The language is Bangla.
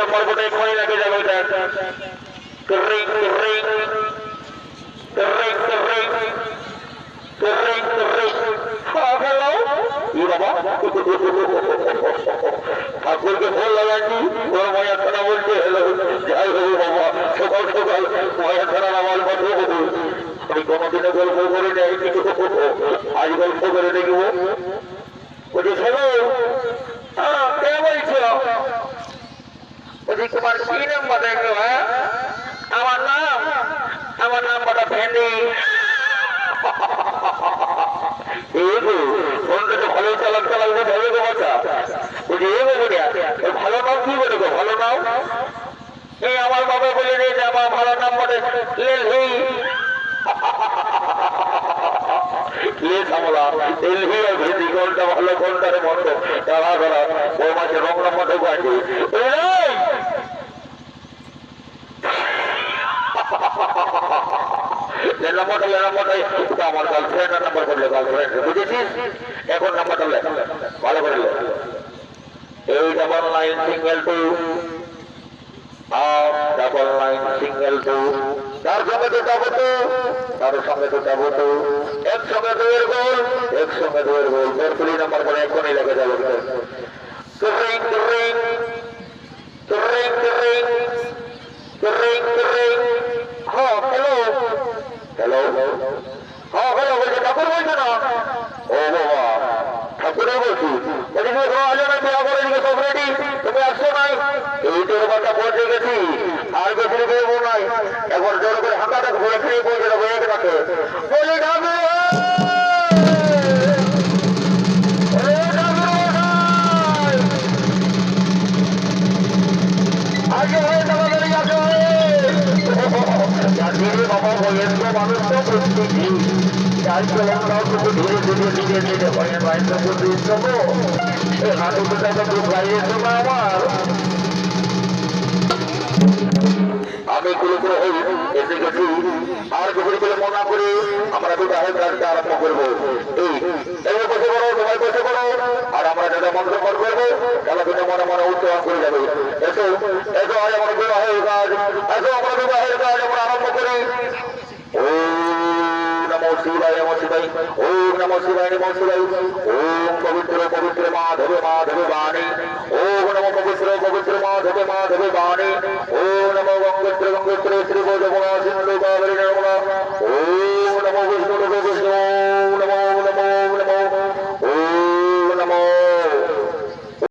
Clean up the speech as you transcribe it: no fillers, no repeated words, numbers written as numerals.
নম্বর বোটে কোনে লাগে যাবে ring ring ring ring ring ring hello ই বাবা ঠাকুরকে ফোন লাগাচ্ছি ওর মায়া খানা বলছে হ্যালো যাই হোক বাবা সকাল সকাল মায়া খানার আমার কথা বলুন আমি কোনোদিনে গল্প করে যাই আজ গল্প করে দেখব বলছি হ্যালো হ্যাঁ কে বলছো বলছি তোমার কি নাম্বার দেখলো হ্যাঁ আমার নাম বটা ভেন্ডি ফোনটা তো ভালো চালাতে লাগবে ভালো গো বাচ্চা বলছি ভালো নাম কি বলে গো ভালো নাম এই আমার বাবা বলে দিয়েছে আমার ভালো নাম বলে লেলহি সামলা এলহি আর ভেন্ডি কোনটা ভালো কোনটারে মন্দ তারা করা ওই মাসে রং নম্বরটা আছে আমার গার্লফ্রেন্ডের নাম্বার করলে গার্লফ্রেন্ড বুঝেছিস এখন নাম্বারটা লেখ ভালো করে লেখ 899 তার সঙ্গে তো যাবো তো তার সঙ্গে তো যাবো তো একসঙ্গে দুয়ের গোল একসঙ্গে দুয়ের গোল তোর পুলি নাম্বার করে এখনই লেগে যাবে ring ring ring ring ring ring হ্যাঁ হ্যালো হ্যালো হ্যাঁ হ্যালো বলছি ঠাকুর বলছে না ও বাবা ঠাকুরই বলছি সব রেডি তুমি আসছো নাই এই তোর কথা পৌঁছে গেছি আর বেশি বেরবো নাই একবার জোর করে হাঁটাটা ঘুরে ফিরে পৌঁছে দেবো এক রাখে বলি ঠাকুর আগে হয়ে যাবো আগে হয়ে বাবা বয়স্ক মানুষ তো প্রস্তুতি চাল চলাও কিন্তু ধীরে ধীরে ধীরে ধীরে ভয়ের বাইরে করতে যাবো এই হাঁটুটা তো বাইরে দেবো আমার আমি গুলো করে এসে গেছি আর গুলো করে মনে করে আমরা বিবাহের কাজটা আরম্ভ করবো এই বসে করো সবাই বসে করো আর আমরা যারা মন্ত্র পাঠ করবো তাহলে কিন্তু মনে মনে উচ্চারণ করে যাবে এসো এসো আজ আমরা বিবাহের কাজ এসো আমরা বিবাহের কাজ আমরা আরম্ভ করি নমো শিবায় নমো শিবায় ওম নমো শিবায় নমো শিবায় ওম পবিত্র পবিত্র মাধবে মাধবে বাণী ওম নমো পবিত্র পবিত্র মাধবে মাধবে বাণী ওম নমো গঙ্গোত্র গঙ্গোত্র শ্রী গোদমা সিন্ধু কাবেরী নর্মদা ওম নমো বিষ্ণু নমো বিষ্ণু নমো নমো